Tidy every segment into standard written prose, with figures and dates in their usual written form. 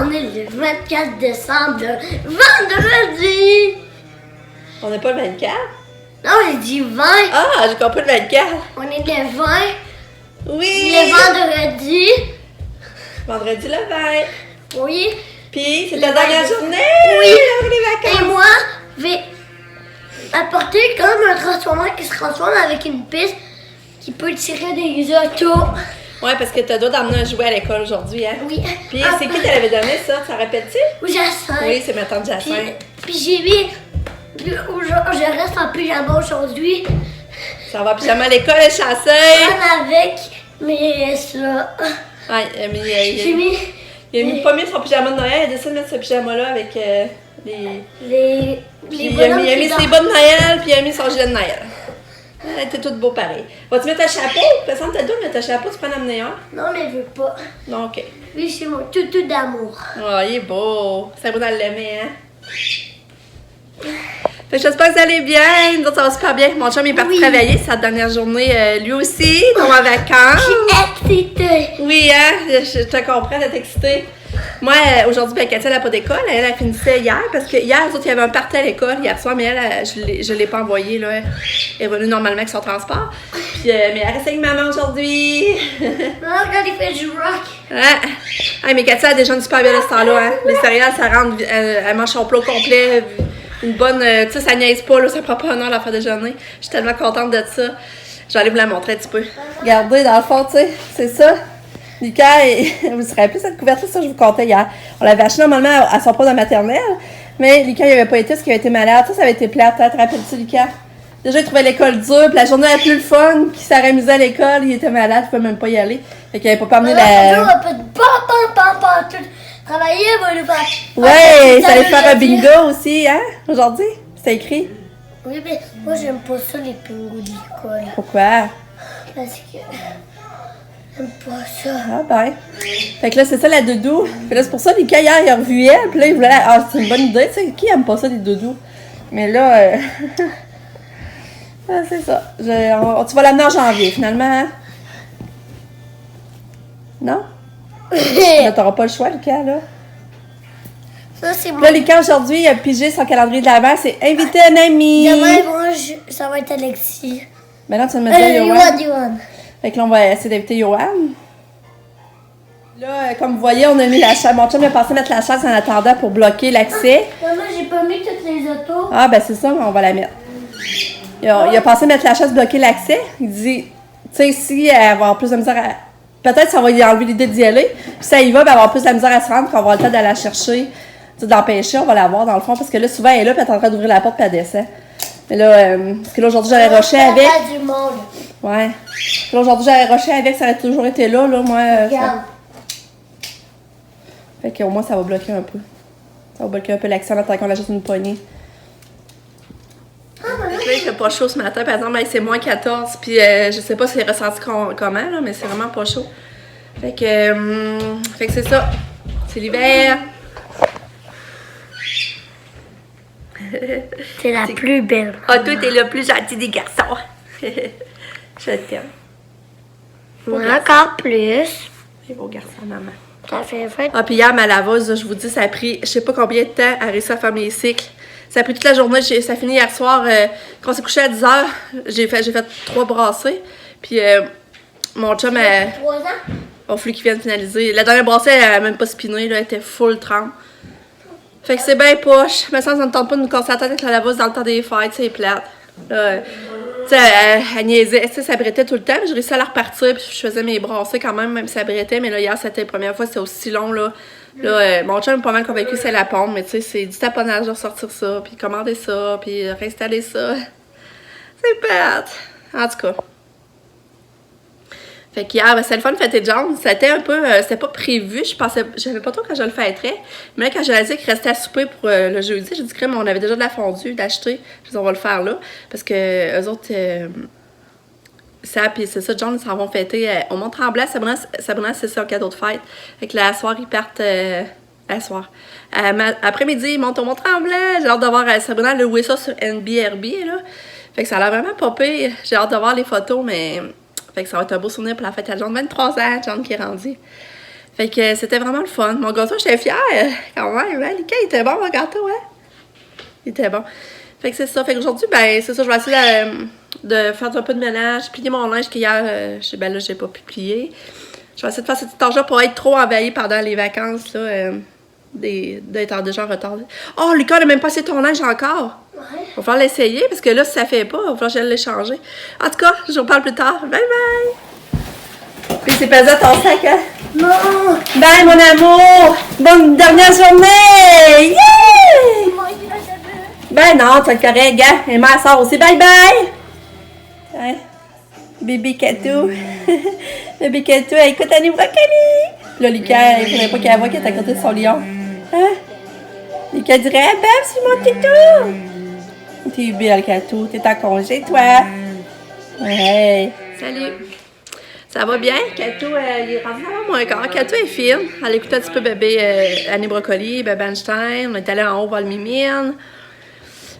on est le 24 décembre, le vendredi. On n'est pas le 24? Non, j'ai dit 20. Ah, j'ai compris le 24. On est le 20. Oui! Le vendredi. Vendredi le 20. Oui. Puis, c'est Le ta dernière 20. journée? Oui. Après les vacances. Et moi, je vais apporter comme un transformateur qui se transforme avec une piste qui peut tirer des autos. Ouais, parce que t'as le droit d'emmener un jouet à l'école aujourd'hui, hein? Oui. Puis, c'est qui t'avait donné ça? Ça rappelle-tu? Ou Jacinthe. Oui, c'est ma tante Jacinthe. Puis j'ai mis. Je reste en pyjama aujourd'hui. Ça va pyjama à l'école, les chasseurs. Avec, mais ça. Ouais, mais J'ai mis. il a pas mis son pyjama de Noël, il a décidé de mettre ce pyjama-là avec les Les il a mis dans- ses bas de Noël, puis il a mis son gilet de Noël. T'es tout beau pareil. Vas-tu mettre un chapeau? Personne t'a dit de mettre un chapeau, tu peux en amener un? Non, mais je veux pas. Non, ok. Lui, c'est mon toutou d'amour. Oh, il est beau. C'est beau dans l'aimer, hein? Fait que j'espère que vous allez bien. Nous autres, ça va super bien. Mon chum est parti travailler sa dernière journée, lui aussi, dans ma vacances. Je suis excitée. Oui, hein? Je te comprends d'être excitée. Moi, aujourd'hui, ben, Katia n'a pas d'école. Elle a finissait hier parce que hier, il y avait un party à l'école hier soir, mais elle, je ne l'ai pas envoyée. Là. Elle est venue normalement avec son transport. Puis, mais elle reste avec maman aujourd'hui. Non, regarde, il fait du rock. Ouais. Ah, mais Katia, elle déjeune super bien à ce temps-là. Hein? Les céréales, ça rentre, elle mange son plat complet. Une bonne. Tu sais, ça niaise pas, là, ça prend pas un heure à faire déjeuner. Je suis tellement contente de ça. Je vais aller vous la montrer un petit peu. Regardez, dans le fond, tu sais, c'est ça. Lucas, vous serez rappelez cette couverture, ça je vous comptais hier. On l'avait acheté normalement à son poste de maternelle, mais Lucas il avait pas été parce qu'il avait été malade. Ça avait été plate, hein, te rappelles-tu, Lucas? Déjà, il trouvait l'école dure, puis la journée la plus fun, qu'il s'est amusé à l'école, il était malade, il pouvait même pas y aller. Fait qu'il avait pas pu amener la. On peut tout travailler, on va nous faire. Ouais, ça allait faire un bingo aussi, hein, aujourd'hui? C'est écrit. Oui, mais moi, j'aime pas ça, les pingous d'école. Pourquoi? Parce que. J'aime pas ça. Ah ben. Fait que là, c'est ça la doudou. Puis là, c'est pour ça, Lucas, hier, il a revu elle. Puis là, il voulait Ah, c'est une bonne idée, tu sais. Qui aime pas ça, les doudous? Mais là, ah, c'est ça. Tu vas l'amener en janvier, finalement, hein? Non? Là, t'auras pas le choix, Lucas, là. Ça, c'est Puis là, Lucas, aujourd'hui, il a pigé son calendrier de l'avant. C'est inviter un ami. Demain, moi, ça va être Alexis. Maintenant, tu vas me dire Yoann. Yoann. Fait que là, on va essayer d'inviter Yoann. Là, comme vous voyez, on a mis la chaise. Mon chum a pensé mettre la chaise en attendant pour bloquer l'accès. Maman, j'ai pas mis toutes les autos. Ah, ben c'est ça, on va la mettre. Il a pensé mettre la chaise, bloquer l'accès. Il dit, tu sais, si elle va avoir plus de misère à. Peut-être ça va lui enlever l'idée d'y aller. Puis si elle y va, ben, elle va avoir plus de misère à se rendre, qu'on va avoir le temps d'aller la chercher. Tu sais, d'empêcher, on va la voir dans le fond. Parce que là, souvent, elle est là, puis elle est en train d'ouvrir la porte, puis elle descend. Mais là, parce que là, aujourd'hui, j'aurais rushé avec. Du monde. Ouais. Là, aujourd'hui, j'aurais rushé avec, ça aurait toujours été là, moi. Regarde. Fait qu'au moins, ça va bloquer un peu. Ça va bloquer un peu l'accent, tant qu'on a juste une poignée. Fait que là, il fait pas chaud ce matin, par exemple, c'est moins 14, puis je sais pas si c'est ressenti comment, là, mais c'est vraiment pas chaud. Fait que c'est ça. C'est l'hiver. C'est la plus belle. Ah, toi, t'es le plus gentil des garçons. Je t'aime. Encore plus. C'est beau garçon, maman. Ça fait 20. Ah, puis hier, ma laveuse, là, je vous dis, ça a pris, je sais pas combien de temps à réussir à faire mes cycles. Ça a pris toute la journée. Ça finit hier soir. Quand on s'est couché à 10h, j'ai fait 3 brassées. Puis mon chum, 3 ans? il a fallu qu'il vienne finaliser. La dernière brassée, elle a même pas spiné, là, elle était full trempe. Fait que c'est bien poche. Mais ça ne tente pas de nous casser la tête avec la laveuse dans le temps des fêtes, c'est plate. Là, tu sais, elle niaisait, tu sais, ça brettait tout le temps. J'ai réussi à la repartir, puis je faisais mes brassées quand même si ça brettait. Mais là, hier, c'était la première fois, c'était aussi long, là. Là, mon chum est pas mal convaincu que c'est la pompe, mais tu sais, c'est du taponnage de ressortir ça, puis commander ça, puis réinstaller ça. C'est plate. En tout cas. Fait qu'hier, ben, c'était le fun de fêter John. C'était un peu, c'était pas prévu. Je savais pas trop quand je le fêterais. Mais là, quand j'ai réalisé qu'il restait à souper pour le jeudi, j'ai dit, crème, on avait déjà de la fondue d'acheter. Je dis, on va le faire là. Parce que eux autres, ça, puis c'est ça, John, ils s'en vont fêter au Mont-Tremblant. Sabrina, c'est ça, un cadeau de fête. Fait que la soir, ils partent à soir. Après-midi, ils montent au Mont-Tremblant. J'ai hâte de voir Sabrina louer ça sur NBRB, là. Fait que ça a l'air vraiment pas pire. J'ai hâte de voir les photos, mais... Fait que ça va être un beau souvenir pour la fête à John. 23 ans, John qui est rendu. Fait que c'était vraiment le fun. Mon gâteau, j'étais fière quand même. Hein? Lucas, il était bon, mon gâteau, hein? Il était bon. Fait que c'est ça. Fait qu'aujourd'hui, ben, c'est ça, je vais essayer de faire un peu de ménage, plier mon linge qu'hier, ben là, j'ai pas pu plier. Je vais essayer de faire cette tâche-là pour être trop envahie pendant les vacances, là, d'être déjà en retard. Oh, Lucas, n'a même pas essayé ton linge encore. Ouais. Il va falloir l'essayer, parce que là, si ça fait pas, il va falloir que j'aille l'échanger. En tout cas, je vous reparle plus tard. Bye bye! Puis c'est pesé ton sac, hein? Non! Bye, mon amour! Bonne dernière journée! Yeah! Ben non, tu vas être correct, gars. Et ma soeur aussi. Bye bye! Hein? Bébé Katou. Bébé Katou, elle écoute Annie Brocoli. Là, Lucas, il faudrait pas qu'elle voie qu'elle est à côté de son lion. Hein? Lucas dirait, ah, ben, c'est mon tétou! T'es belle, Katou. T'es en congé, toi. Ouais. Salut. Ça va bien? Katou, il est rendu avant mon corps. Katou est fine. Elle écoutait un petit peu bébé Annie Brocoli, bébé Einstein. On est allé en haut voir le Mimine.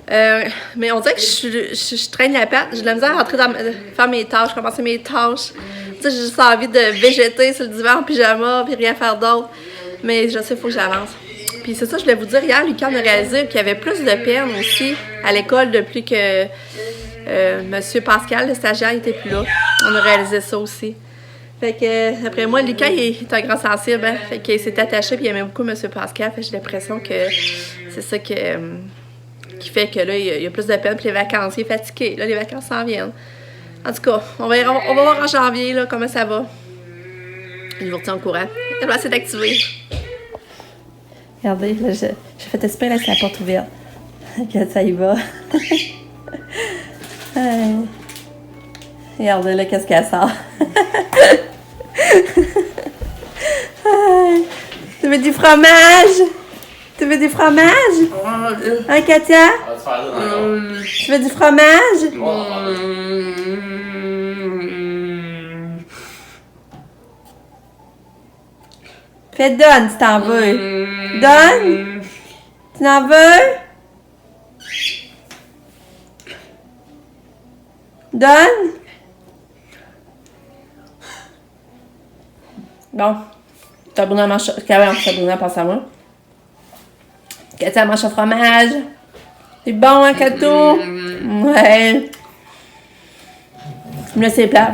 Mais on dirait que je traîne la patte. J'ai de la misère à rentrer faire mes tâches, commencer mes tâches. Tu sais, j'ai juste envie de végéter sur le divan en pyjama puis rien faire d'autre. Mais je sais, il faut que j'avance. Puis c'est ça, je voulais vous dire, hier, Lucas a réalisé qu'il y avait plus de peine aussi à l'école depuis que Monsieur Pascal, le stagiaire, n'était plus là. On a réalisé ça aussi. Fait que, après moi, Lucas, il est un grand sensible. Hein? Fait qu'il s'est attaché puis il aimait beaucoup Monsieur Pascal. Fait que j'ai l'impression que c'est ça qui fait que là, il y a plus de peine. Puis les vacances, il est fatigué. Là, les vacances s'en viennent. En tout cas, on va voir en janvier là, comment ça va. Je vous retiens au courant. Je vais essayer d'activer. Regardez, là, j'ai fait espérer laisser la porte ouverte. Regarde, ça y va. Regardez là, qu'est-ce qu'elle sort. Tu veux du fromage? Tu veux du fromage? Hein, Katia? Tu veux du fromage? Fais donne si t'en veux. Donne? Tu en veux? Donne? Bon. Sabrina mange... Sabrina, passe à moi. Katia mange au fromage. C'est bon, hein, Kato? Ouais. Là, c'est plat.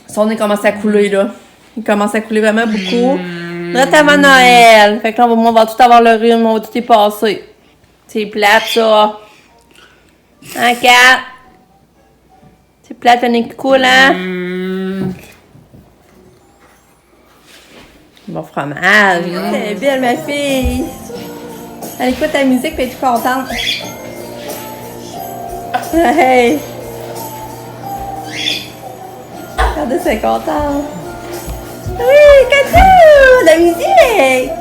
Son nez commence à couler, là. Il commence à couler vraiment beaucoup. Direct avant Noël. Fait que là, on va tout avoir le rhume, on va tout y passer. C'est plate, ça. Hein, Kat? C'est plate, le nez qui coule, hein? Bon fromage. C'est belle, ma fille. Elle écoute la musique et elle est toute contente. Hey! Regardez, c'est contente. Oui, Katou! La musique!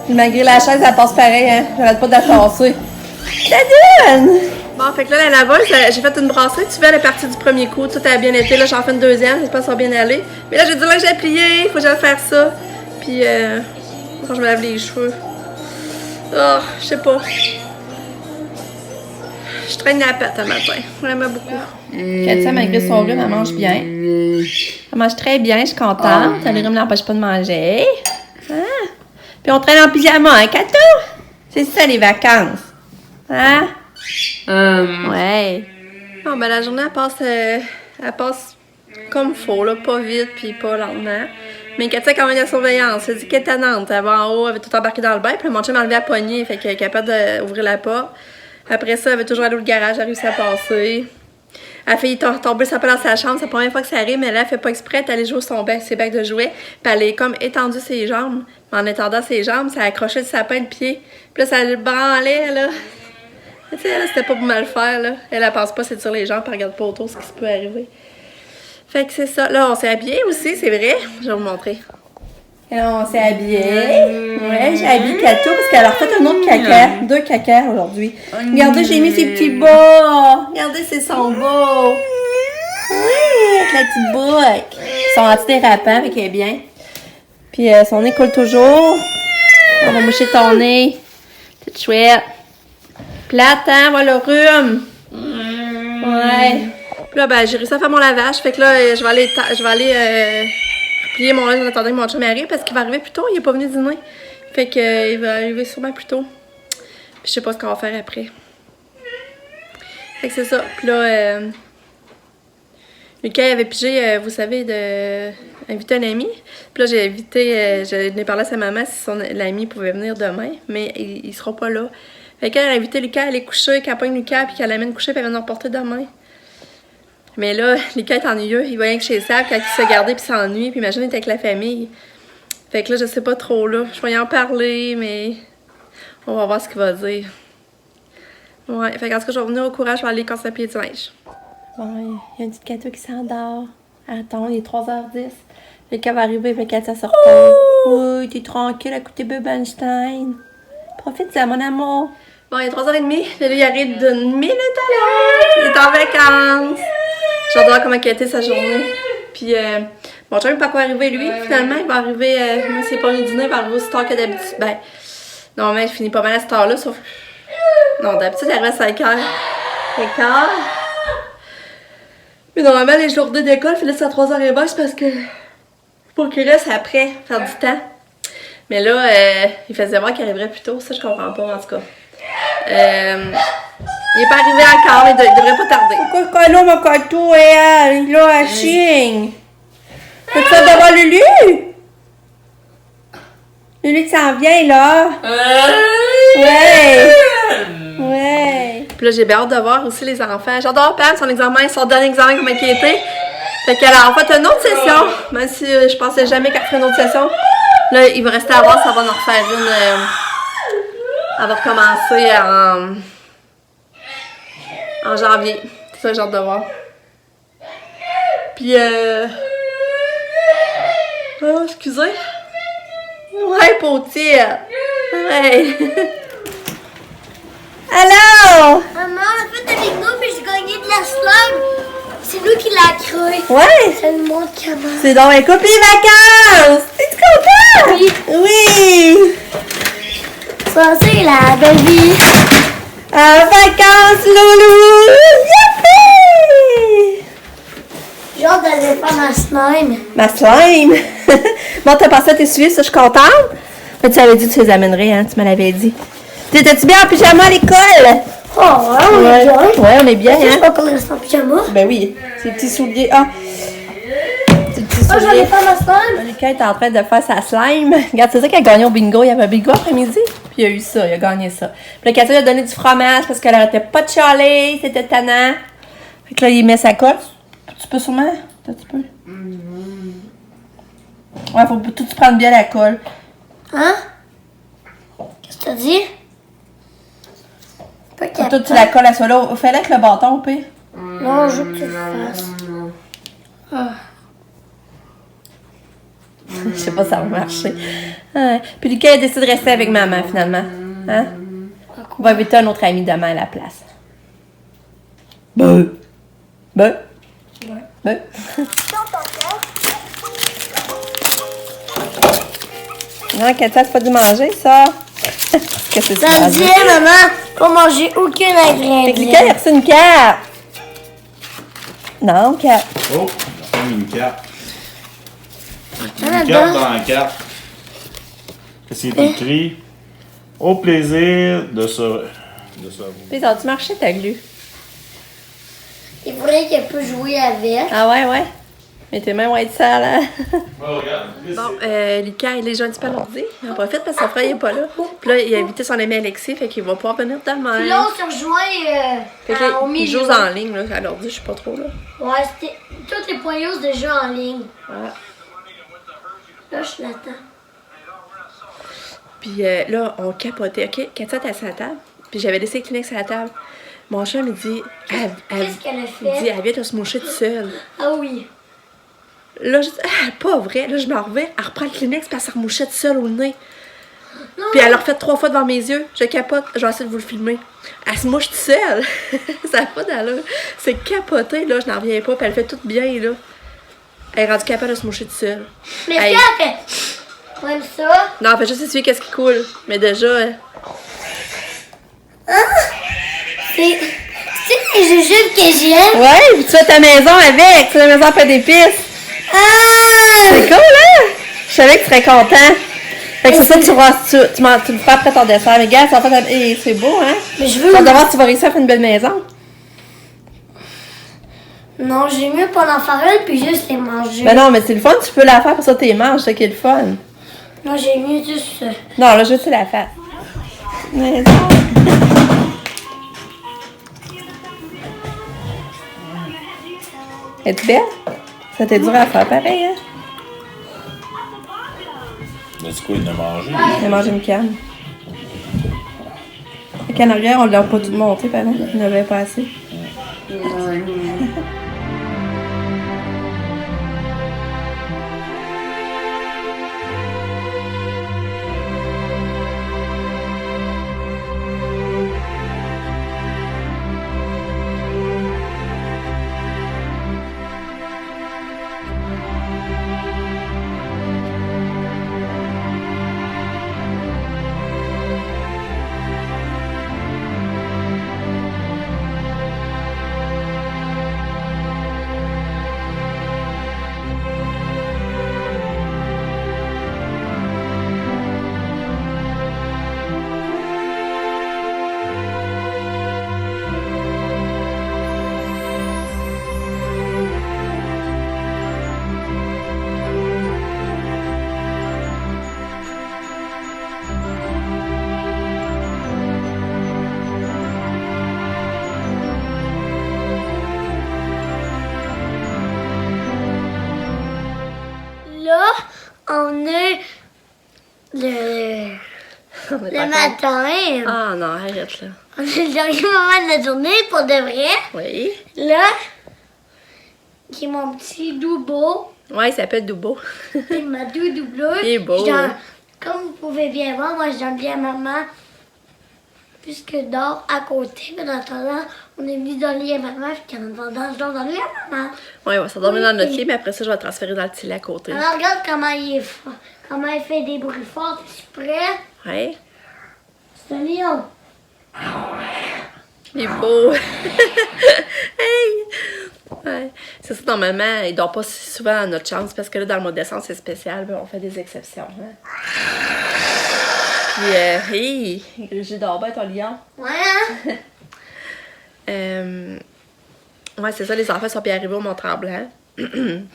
Malgré la chaise, elle passe pareil, hein. J'arrête pas de la tasser. Salut! Bon, fait que là, la laveuse, j'ai fait une brassée. Tu vois, elle est partie du premier coup. Tout a bien été. Là, j'en fais une deuxième. J'espère que ça va bien aller. Mais là, j'ai dit là que j'ai plié. Il faut que j'aille faire ça. Puis, quand je me lave les cheveux. Oh, je sais pas. Je traîne la patte un matin. Vraiment beaucoup. Katia, malgré son rhume, elle mange bien. Elle mange très bien. Je suis contente. Le rhume n'empêche pas de manger. Ah. Puis on traîne en pyjama, hein, Kato? C'est ça, les vacances. Hein? Ouais. Bon, ben la journée, elle passe comme faut, là. Pas vite, puis pas lentement. Mais Katia, quand même, de la surveillance. Elle dit qu'elle est tannante. Elle va en haut, elle va tout embarquer dans le bain. Puis mon chum m'a enlevé la poignée, fait qu'elle est capable d'ouvrir la porte. Après ça, elle va toujours aller au garage, elle a réussi à passer. Elle a failli tomber sa dans sa chambre. C'est la première fois que ça arrive, mais là, elle fait pas exprès. Elle est allée jouer ses bacs de jouets. Puis elle est comme étendue ses jambes. En étendant ses jambes, ça a accroché le sapin de pied. Puis là, ça le branlait, là. Tu sais, là, c'était pas pour mal faire, là. Elle pense pas, c'est sur les jambes, elle regarde pas autour ce qui se peut arriver. Fait que c'est ça. Là, on s'est habillés aussi, c'est vrai. Je vais vous montrer. Et là, on s'est habillés. Ouais, j'ai habillé Kato parce qu'elle a refait un autre caca. 2 caca aujourd'hui. Regardez, j'ai mis ses petits bas. Regardez, c'est son beau. Oui, avec la petite boucle. Ils sont antidérapants, fait qu'elle est bien. Puis son nez coule toujours. On va moucher ton nez. C'est chouette. Plate, hein? Voilà le rhume. Ouais. Puis là, ben, j'ai réussi à faire mon lavage. Fait que là, je vais aller replier mon linge en attendant que mon chum arrive parce qu'il va arriver plus tôt. Il est pas venu dîner. Fait que il va arriver sûrement plus tôt. Puis je sais pas ce qu'on va faire après. Fait que c'est ça. Puis là, Lucas avait pigé, vous savez, inviter un ami. Puis là, j'ai invité, j'ai parlé à sa maman si l'ami pouvait venir demain, mais il sera pas là. Fait qu'elle a invité Lucas à aller coucher, qu'elle pogne Lucas, puis qu'elle l'amène coucher, puis elle va nous reporter demain. Mais là, Lucas est ennuyeux, il va rien que chez Sab quand il se fait garder, puis s'ennuie, puis imagine, il est avec la famille. Fait que là, je sais pas trop, là. Je vais y en parler, mais on va voir ce qu'il va dire. Ouais, fait qu'en tout cas, je vais revenir au courage, je vais aller casser le pied du linge. Bon, il y a une petite Kato qui s'endort. Attends, il est 3h10. Lucas va arriver, fait qu'elle se repose. Oui, t'es tranquille à côté de Einstein. Profite-en, mon amour. Bon, il est 3h30. Là, il arrive d'une minute à l'heure. Il est en vacances. J'adore comment il a été sa journée. Puis, bon, je ne sais pas quoi arriver, lui. Finalement, il va arriver, même s'il n'est pas venu dîner, il va arriver aussi tard que d'habitude. Ben, normalement, il finit pas mal à cette heure-là, sauf. Non, d'habitude, il arrive à 5h. 5h. Mais normalement, les journées d'école finissent à 3h20, c'est parce que. Pour qu'il reste après, faire du temps. Mais là, il faisait voir qu'il arriverait plus tôt. Ça, je comprends pas, en tout cas. Il est pas arrivé encore, mais il devrait pas tarder. Pourquoi là, mon coteau, il là, à chien? Peux-tu faire devant Lulu? Lulu qui s'en vient, là. Ouais. Ouais. Puis là, j'ai bien hâte de voir aussi les enfants. J'adore Pam, son examen, son dernier examen, comment il était. Fait qu'elle a en fait une autre session. Même si je pensais jamais qu'elle ferait une autre session. Là, il va rester à voir, ça va en refaire une. Elle va recommencer en janvier. C'est ça que j'ai hâte de voir. Puis, oh, excusez. Ouais, pauvre-tière. Ouais. Allô? Maman, on a fait avec nous, mais j'ai gagné de la slime. C'est nous qui l'a créé. Ouais. Ça nous montre comment. C'est donc un couple de vacances. Es-tu content? Oui. Oui. Ça, c'est la belle vie. En vacances, loulou. Youpi! J'ai hâte d'aller faire ma slime. Ma slime. Bon, t'as passé à tes suivis, ça, je suis contente. Mais tu avais dit que tu les amènerais, hein? Tu me l'avais dit. T'étais-tu bien en pyjama à l'école? Oh, ouais, on est bien. Ouais, on est bien, Je hein? sais pas qu'on reste en pyjama. Ben oui. Ces petits souliers. Ah! Ces petits Oh, j'allais souliers. faire ma slime. Lucas est en train de faire sa slime. Regarde, c'est ça qu'il a gagné au bingo. Il y avait un bingo après-midi. Puis il a eu ça, il a gagné ça. Puis là, Katia lui a donné du fromage parce qu'elle arrêtait pas de chialer. C'était tannant. Fait que là, il met sa colle. Tu peux sûrement? Un petit peu. Ouais, faut tout prendre bien la colle. Hein? Qu'est-ce que t'as dit? Pas Toi, tu la colles à ça là. Fais-le avec le bâton, au pire. Non, je veux que tu le fasses. Ah. Je sais pas si ça va marcher. Ouais. Puis Lucas a décidé de rester avec maman, finalement. Hein? On va inviter un autre ami demain à la place. Ben. Non, Katia, c'est pas dû manger, ça. Qu'est-ce que c'est Ça me dit, maman, qu'on manger aucun ingrédient. Fait que Lucas, il a reçu une carte. Non, carte. Oh, on a mis une carte. Une là-dedans. carte dans la carte. C'est écrit au plaisir de se. Puis, ça a-tu marché, ta glu? Il faudrait qu'elle peut jouer avec. Ah ouais? Mais tes mains vont être sales, hein? Oh, regarde. Bon, Lucas, il est déjà un petit peu à l'ordi. Il en profite parce que son frère n'est pas là. Puis là, il a invité son ami Alexis, fait qu'il va pouvoir venir demain. Puis là, on se rejoint Fait que là, au il milieu. joue en ligne, là, à l'ordi, je sais pas trop, là. Ouais, c'était tous les points de jeu en ligne. Voilà. Là, je l'attends. Puis là, on capotait. OK, Katia était à la table. Puis j'avais laissé Kleenex à la table. Mon chat me dit... Qu'est-ce qu'elle a Il dit, fait? elle vient de se moucher toute seule. Ah oui. Là, je dis, ah, pas vrai. Là, je me reviens, elle reprend le Kleenex, puis elle se remouchait toute seule au nez. Non. Puis elle l'a refait 3 fois devant mes yeux. Je capote. Je vais essayer de vous le filmer. Elle se mouche toute seule. Ça n'a pas d'allure. C'est capoté, là. Je n'en reviens pas. Puis elle fait tout bien, là. Elle est rendue capable de se moucher toute seule. Mais ce Hey. qu'elle a fait? Comme ça. Non, fais juste essuyer qu'est-ce qui coule. Mais déjà... C'est les jujubes que j'aime. Ouais, puis tu fais ta maison avec. Tu fais la maison à pain d'épices. Ah! C'est cool, hein? Je savais que tu serais content. Fait que c'est ça, tu le feras après ton dessert. Mais gars, ça va faire... Hey, c'est beau, hein? Mais je Tu veux... vas devoir, tu vas réussir à faire une belle maison. Non, j'ai mieux pas en faire une puis juste les manger. Ben non, mais c'est le fun, tu peux la faire pour ça t'es manges, c'est ça qui est le fun. Non, j'ai mieux juste ça. Non, là, je veux que tu la fasses. Maison. Es-tu belle? Ça t'est dur à faire pareil, hein? Mais du coup, il en a mangé. J'ai mangé une canne. La canne arrière, on l'a pas tout monté, pardon. Il n'avait pas assez. Là, on est le matin. Ah non, arrête là. On est le dernier moment de la journée pour de vrai. Oui. Là, qui est mon petit doubo. Ouais, il s'appelle Dubo. C'est ma doudou bleue. Il est beau, hein. Comme vous pouvez bien voir, moi je donne bien à maman. Puisque dort à côté. Mais dans ce temps-là, on est venu donner à maman. Puis en attendant, je dors dans le lit à maman. Ouais, on va s'endormir dans notre lit, mais après ça, je vais transférer dans le petit lit à côté. Alors regarde comment il est fort. Comment il fait des bruits forts. Es-tu prêt? Ouais. C'est un lion. Il est beau. Hey! Ouais. C'est ça, normalement, il dort pas si souvent dans notre chambre, parce que là, dans le mois de décembre, c'est spécial, ben, on fait des exceptions. Hein? Puis, hey! J'ai dors bien ton lion. Ouais, hein? Ouais, c'est ça, les enfants sont bien arrivés au Mont-Tremblant. Il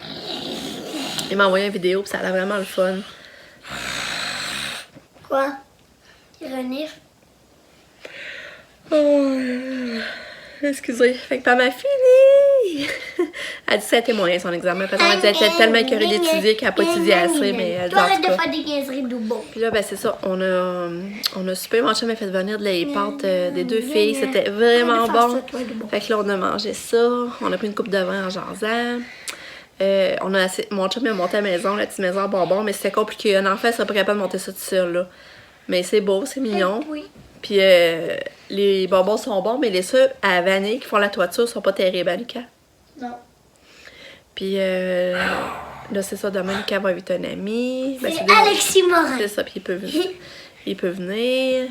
m'a envoyé une vidéo, puis ça a l'air vraiment le fun. Quoi? Il renifle. Oh, excusez. Fait que maman fini! Elle dit que ça a été moyen son examen, parce qu'elle dit qu'elle était tellement écœurée d'étudier qu'elle n'a pas étudié assez, mais elle dit Toi, en arrête tout de cas. faire des niaiseries d'Oubo. Puis là, ben c'est ça, on a soupé, mon chum m'a fait venir de les pâtes des deux filles, c'était vraiment bon. Fait que là, on a mangé ça, on a pris une coupe de vin en jasant. Mon chum a monté à la maison, la petite maison à bonbons, mais c'était compliqué. Un enfant serait pas capable de monter ça tout seul, là. Mais c'est beau, c'est mignon. Oui. Puis les bonbons sont bons, mais les ceux à vanille qui font la toiture sont pas terribles, hein, Lucas? Non. Puis là, c'est ça, demain, Lucas va inviter un ami. Ben, C'est des- Alexis Morin. C'est ça, puis il peut venir.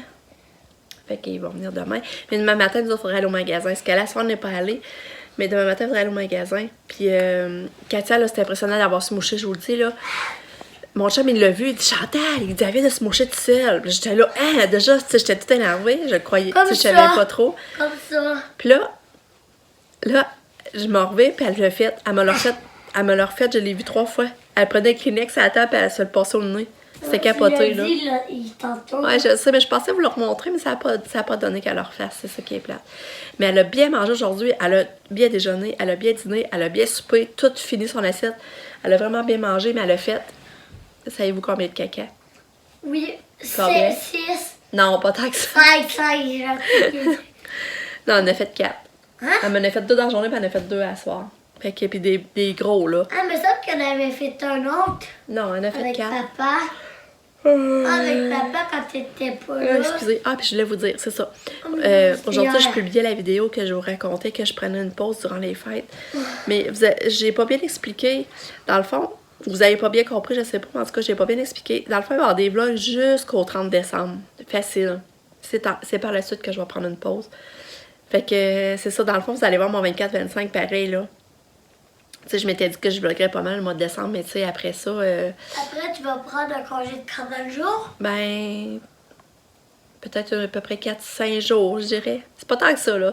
Fait qu'ils vont venir demain. Mais demain matin, nous autres, il faudrait aller au magasin. Ce qu'à la soirée, on n'est pas allé. Mais demain matin, il faudrait aller au magasin. Puis Katia, là, c'était impressionnant d'avoir se mouché, je vous le dis, là. Mon chum, il l'a vu, il dit Chantal, il dit, elle vient de se moucher tout seul. Puis j'étais là, hein, déjà, tu sais, j'étais toute énervée, je le croyais, Comme tu sais, je ça. savais pas trop. Comme ça. Puis là, je m'en reviens, puis elle l'a fait, elle me l'a refait, je l'ai vu 3 fois. Elle prenait le Kleenex à la table, puis elle se le passait au nez. C'était capoté, là. Dit, là, il tantôt. Ouais, je sais, mais je pensais vous le remontrer, mais ça a pas donné qu'elle le refasse, c'est ça qui est plate. Mais elle a bien mangé aujourd'hui, elle a bien déjeuné, elle a bien dîné, elle a bien soupé, tout fini son assiette. Elle a vraiment bien mangé, mais elle a fait, savez-vous combien de caca? Oui. Combien? 6. Non, pas tant que ça. 5. Non, elle en a fait 4. Hein? Elle m'en a fait 2 dans la journée, puis elle en a fait 2 à soir. Fait que, puis des gros, là. Ah, mais ça qu'on avait fait un autre Non, elle en a fait avec 4. papa. Avec papa quand t'étais pas là. Excusez. Ah, puis je voulais vous dire, c'est ça. mais Aujourd'hui, hier. je publiais la vidéo que je vous racontais que je prenais une pause durant les fêtes. Mais j'ai pas bien expliqué. Dans le fond, vous avez pas bien compris, je sais pas, mais en tout cas, j'ai pas bien expliqué. Dans le fond, il va y avoir des vlogs jusqu'au 30 décembre. Facile. C'est par la suite que je vais prendre une pause. Fait que c'est ça, dans le fond, vous allez voir mon 24-25 pareil, là. Tu sais, je m'étais dit que je vloggerais pas mal le mois de décembre, mais tu sais, après ça... Après, tu vas prendre un congé de 40 jours? Ben... Peut-être à peu près 4-5 jours, je dirais. C'est pas tant que ça, là.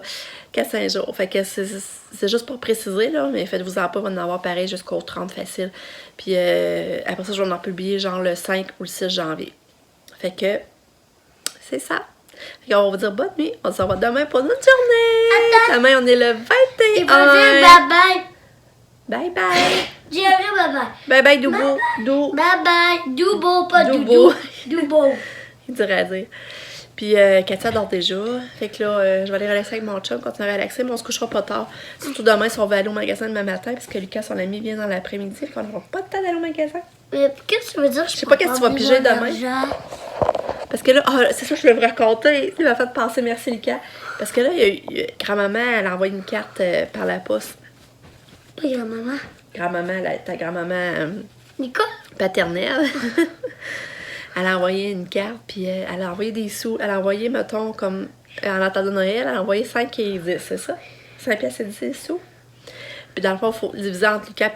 4-5 jours. Fait que c'est juste pour préciser, là, mais faites-vous-en pas, on va en avoir pareil jusqu'au 30 facile. Puis après ça, je vais en publier genre le 5 ou le 6 janvier. Fait que... C'est ça. Fait qu'on va vous dire bonne nuit. On se revoit demain pour notre journée. Attends. Demain, on est le 21. Il va dire bye-bye. Bye bye. Dis bye-bye. Bye bye, Doubo. Dou. Bye-bye. Doubo, pas Doubo. Doudou. Doubo. Il dirait à dire. Puis Katia dort déjà. Fait que là, je vais aller relaxer avec mon chum, continuer à relaxer, mais on se couchera pas tard. Surtout demain, si on va aller au magasin demain matin, parce que Lucas, son ami, vient dans l'après-midi. Fait qu'on n'aura pas de temps d'aller au magasin. Mais qu'est-ce que tu veux dire? Je sais pas qu'est-ce que tu vas piger demain. Parce que là, c'est ça que je voulais vous raconter. Il m'a fait penser, merci Lucas. Parce que là, grand-maman, elle a envoyé une carte par la poste. Pas grand-maman. Grand-maman, ta grand-maman Nicole? paternelle. Elle a envoyé une carte, puis elle a envoyé des sous. Elle a envoyé, mettons, comme en attendant Noël, elle a envoyé 5 et 10, c'est ça? 5 pièces et 10 sous. Puis dans le fond, il faut diviser entre Lucas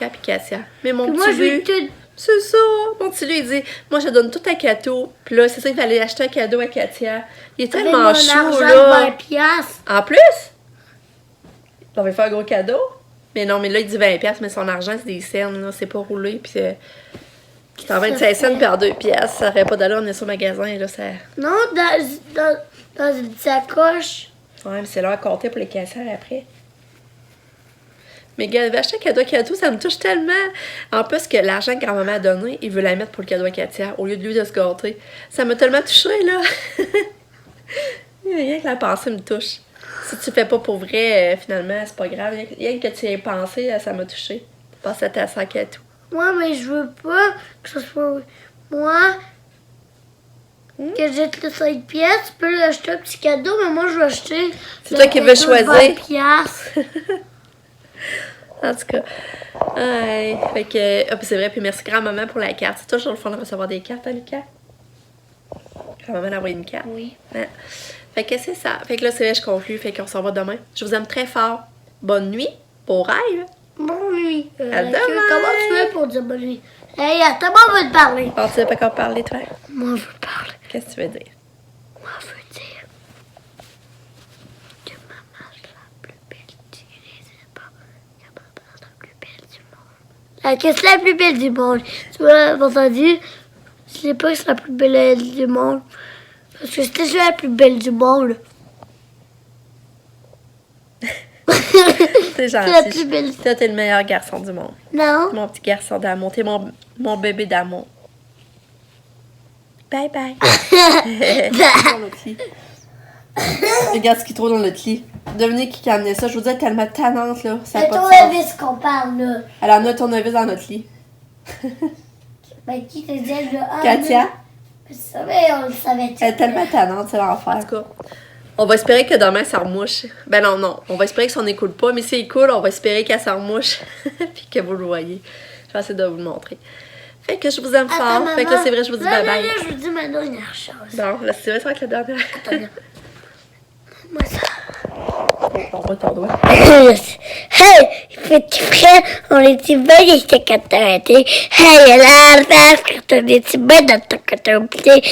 et Katia. Mais mon Moi, petit je vais lui, tout. c'est ça. Mon petit lui, il dit, moi, je donne tout à Kato. Puis là, c'est ça, il fallait acheter un cadeau à Katia. Il est tellement chaud, là. 20 piastres. En plus, on va faire un gros cadeau. Mais non, mais là, il dit 20 pièces, mais son argent, c'est des cernes, là. C'est pas roulé, puis c'est en 25 cents par 2 pièces. Ça aurait pas d'allure, on est sur le magasin, là, ça... Non, dans une sacoche. Ouais, mais c'est l'heure à compter pour les caissières après. Mais gars, acheter un cadeau à Kato, ça me touche tellement. En plus que l'argent que grand-maman a donné, il veut la mettre pour le cadeau à Katia, au lieu de lui de se gâter. Ça m'a tellement touchée, là. Rien que la pensée me touche. Si tu fais pas pour vrai, finalement, c'est pas grave. Rien que tu y aies pensé, ça m'a touchée. Passe à ta sac à tout. Moi, mais je veux pas que ce soit moi que jette le 5 piastres. Tu peux lui acheter un petit cadeau, mais moi, je vais acheter. C'est toi qui veux choisir. 20 piastres. En tout cas. Ouais. Fait que. Ah, puis c'est vrai, puis merci grand-maman pour la carte. C'est toujours le fun de recevoir des cartes, hein, Lucas? Grand-maman a envoyé une carte. Oui. Ouais. Fait que c'est ça. Fait que là, c'est vrai, je conclue. Fait qu'on se revoit demain. Je vous aime très fort. Bonne nuit. Beau rêve. Bonne nuit. À demain. Comment tu veux pour dire bonne nuit? Hey, attends, moi, on veut te parler. Oh, tu veux pas qu'on parle, toi? Moi, je veux parler. Qu'est-ce que tu veux dire? Moi, je veux dire que maman, c'est la plus belle du la plus belle du monde. La qu'est-ce la plus belle du monde? Tu m'as entendu? Je sais pas que c'est la plus belle du monde. Parce que c'était la plus belle du monde. C'est gentil. C'est la plus belle. Toi, t'es le meilleur garçon du monde. Non? Mon petit garçon d'amour. T'es mon bébé d'amour. Bye bye. Dans l'autre lit. Regarde ce qu'il trouve dans l'autre lit. Devinez qui a amené ça. Je vous dis, elle est tellement tannante, là. Ça a C'est pas ton de sens. avis qu'on parle, là. Elle en a un tournevis dans notre lit. Ben, qui te dit, elle veut Katia, Ça, mais on le savait. elle est tellement tannante, c'est l'enfer. En tout cas, on va espérer que demain, ça remouche. Ben non. On va espérer que ça n'écoule pas. Mais si elle coule, on va espérer qu'elle s'en remouche. Puis que vous le voyez. Je vais essayer de vous le montrer. Fait que je vous aime fort. Fait que là, c'est vrai, je vous dis bye bye. Là, je vous dis ma dernière chose. Bon, là, c'est vrai, ça va être la dernière. Attends. Moi, ça. On va ton doigt. Hey, petit frère, on était bien les secrétaires. Hey, là, on était bien dans ton côté.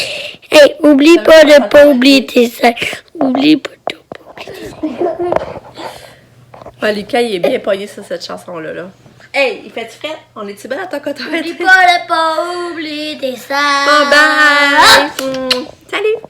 Hey, oublie pas de pas oublier tes sacs. Oublie pas de pas oublier tes sacs. Ouais, Lucas, il est bien pogné sur cette chanson-là. Là. Hey, il fait-tu frais? On est-tu bien dans ton côté? Oublie pas de pas oublier tes sacs. Bye bye! Salut!